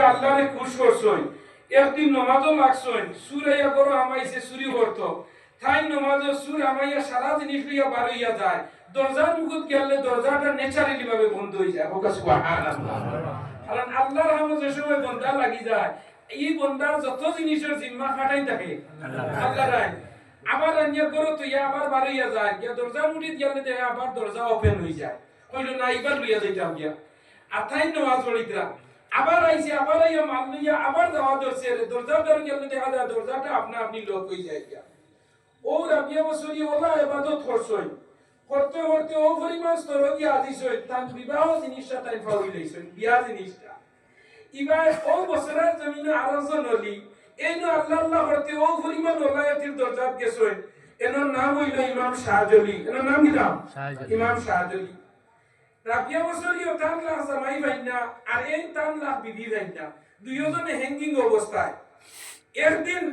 আল্লাহরে খুশ করছই একদিন নমাজও লাগছই সুরাইয়া করো আমাইছে চুরি করতো তাই নমাজও সুর আমাইয়া সারা জিনিস লইয়া বার হইয়া যায় দরজার মুখত গেলে দরজাটা ন্যাচারালি ভাবে বন্ধ হয়ে যায় হোক সুবহানাল্লাহ। কারণ আল্লাহর রহমত যে সময় বন্ধা লাগি যায় এই বন্দার যত জিনিসের জিম্মা খাটাই থাকে আল্লাহ রায় আবার রান্না করো তো ইয়া আবার বার হইয়া যায় গিয়া দরজার মুঠিত গেলে দেখে আবার দরজা ওপেন হয়ে যায় কইলো না এবার লইয়া যাইতাম গিয়া আর তাই নমাজ পড়িতরা আবার আইছে আবার আইয়া মাল লইয়া আবার যাওয়া ধরছে দরজা ধরে গেলে দেখা যায় দরজাটা আপনা আপনি লক হয়ে যায় গিয়া ও রাবিয়া বছরি ওলা ইবাদত করছই করতে করতে ও পরিমাণ স্তর গিয়া আজিছই তার বিবাহ জিনিসটা তাই ফাউল হইছে বিয়া জিনিসটা ইবার ও বছরের জমিনে আরজন হলি এইনো আল্লাহ আল্লাহ করতে ও পরিমাণ ওলায়াতির দরজাত গেছই এনোর নাম হইল ইমাম শাহজলি এনোর নাম কি নাম ইমাম শাহজলি রাবিয়া বছরি ও তান লাখ জামাই ভাইনা আর এই তান লাখ বিবি ভাইনা দুইজনে হ্যাঙ্গিং অবস্থায় একদিন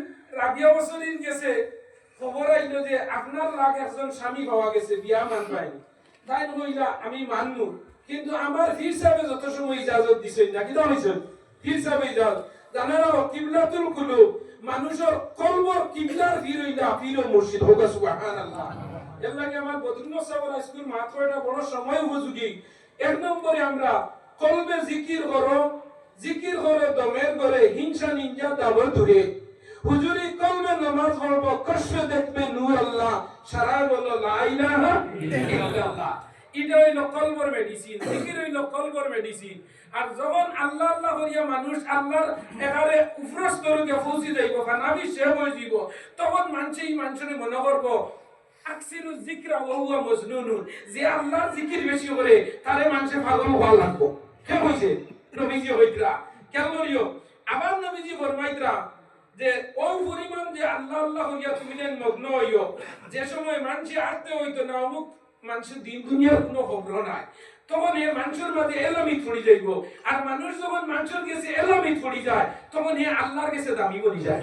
রাবিয়া বছরির গেছে খবর আইলো যে আপনার লাখ একজন স্বামী পাওয়া গেছে বিয়া মানবাই তাই কইলা আমি মানমু কিন্তু আমার ফির সাহেব যত সময় ইজাজত দিছেন না কিটা হইছেন ফির সাহেব ইজাজত জানারা কিবলাতুল কুলুব মানুষের কলবর কিবলার ফির হইলা ফির মুর্শিদ হোক সুবহানাল্লাহ। এর লাগে আমার বদরুল সাহেব স্কুল মাত্রটা বড় সময় উপযোগী এক নম্বরে আমরা কলবে জিকির করো দমের করে হিংসা নিন্দা দাবর দূরে হুজুরি কলবে নামাজ পড়ব কষ্ট দেখবে নূর আল্লাহ সারা বলো লা ইলাহা ইল্লাল্লাহ এটা হইল কলবর মেডিসিন জিকির হইল কলবর মেডিসিন আর যখন আল্লাহ আল্লাহ করিয়া মানুষ আল্লাহর একারে উফরস্তরকে পৌঁছে যাইব খানাবি সে হয়ে যাব তখন মানুষের মনে করব আকসিরু যিকরা ওয়া হুয়া মজনুনুন যে আল্লাহর জিকির বেশি করে তারে মানুষে পাগল হওয়া লাগবো কে কইছে নবীজি হইতরা কেন করিও আবার নবীজি ফরমাইতরা যে ওই পরিমাণ যে আল্লাহ আল্লাহ হইয়া তুমি যেন মগ্ন হইও যে সময় মানুষে আটতে হইতো না অমুক মানুষের দিন দুনিয়ার কোনো খবর নাই তখন এ মানুষের মাঝে এলামি ছড়ি যাইব আর মানুষ যখন মানুষের কাছে এলামি ছড়ি যায় তখন এ আল্লাহর কাছে দামি বলি যায়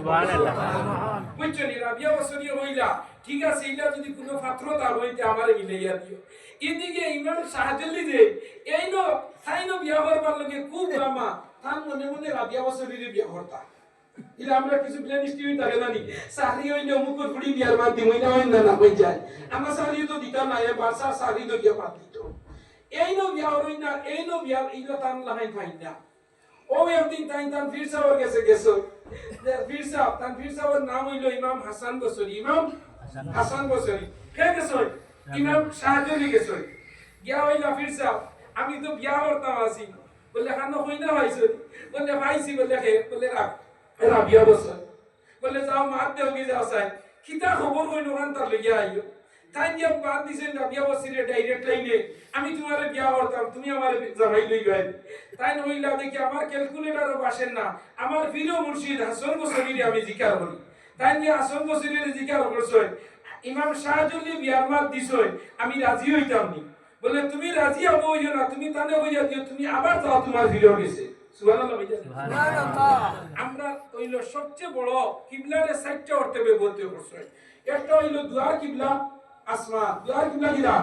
বুঝছো নি রাবিয়া বছরি হইলা ঠিক আছে এটা যদি কোনো পাত্রতা হইতে আমারে মিলাইয়া দিও এদিকে ইমাম শাহজলি যে এই নো সাইনো বিয়া করবার লগে খুব রামা তার মনে মনে রাবিয়া বছরিরে বিয়া করতা ইলা আমরা কিছু প্ল্যান স্টিউই থাকে জানি সারি হইলে মুকুর ফুড়ি দিয়ার মার দিমই না হয় না হই যায় আমরা সারি তো দিতা না এ বাসা সারি তো গিয়া পাত দিত এই নো বিয়া হই না এই নো বিয়া ইলা তান লাগাই পাই না ও একদিন তান ফির সাওয়ার গেছে ফির সাহেব তান ফির সাহেবের নাম হইল ইমাম হাসান বসরি ইমাম হাসান বসরি কে গেছে ইমাম শাহজলি গেছে গিয়া হইলা ফির সাহেব আমি তো বিয়া করতাম আছি বলে খানো হই না ভাইছে বলে ভাইছি বলে কে বলে রাখ রাবিয়া বছর বলে যাও মার দেও গিয়ে যাও সাই কিতা খবর কই নগান তার লইয়া আইও তাই দিয়া বাদ দিছেন রাবিয়া বছরে ডাইরেক্ট লাইনে আমি তোমারে বিয়া করতাম তুমি আমারে জামাই লই গই তাই নইলা দেখি আমার ক্যালকুলেটরও বাসেন না আমার প্রিয় মুর্শিদ হাসান বছরিরে আমি জিকির করি তাই দিয়া হাসান বছরিরে জিকির করছই ইমাম শাহজলি বিয়ার মাত দিছই আমি রাজি হইতাম নি বলে তুমি রাজি হবো হইও না তুমি তানে হইয়া দিও তুমি আবার যাও তোমার ভিডিও গেছে সুবহানাল্লাহ। আমরা হইল সবচেয়ে বড় কিবলারে সাইডটা করতে ব্যবহৃত করছে একটা হইল দুয়ার কিবলা আসমান দুয়ার কিবলা কিরা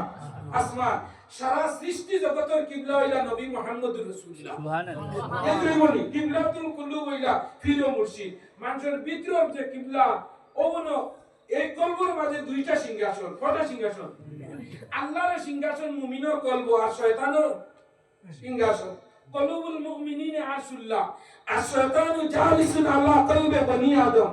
আসমান সারা সৃষ্টি জগতের কিবলা হইলা নবী মুহাম্মদুর রাসূলুল্লাহ সুবহানাল্লাহ। এই বলি কিবলাতুল কুলুব হইলা পীর ও মুর্শিদ মানুষের ভিতর যে কিবলা ওগুলো এই কলবের মাঝে দুইটা সিংহাসন কয়টা সিংহাসন আল্লাহর সিংহাসন মুমিনের কলব আর শয়তানের সিংহাসন قلوب المؤمنين عرش الله الشيطان جالس على قلب بني آدم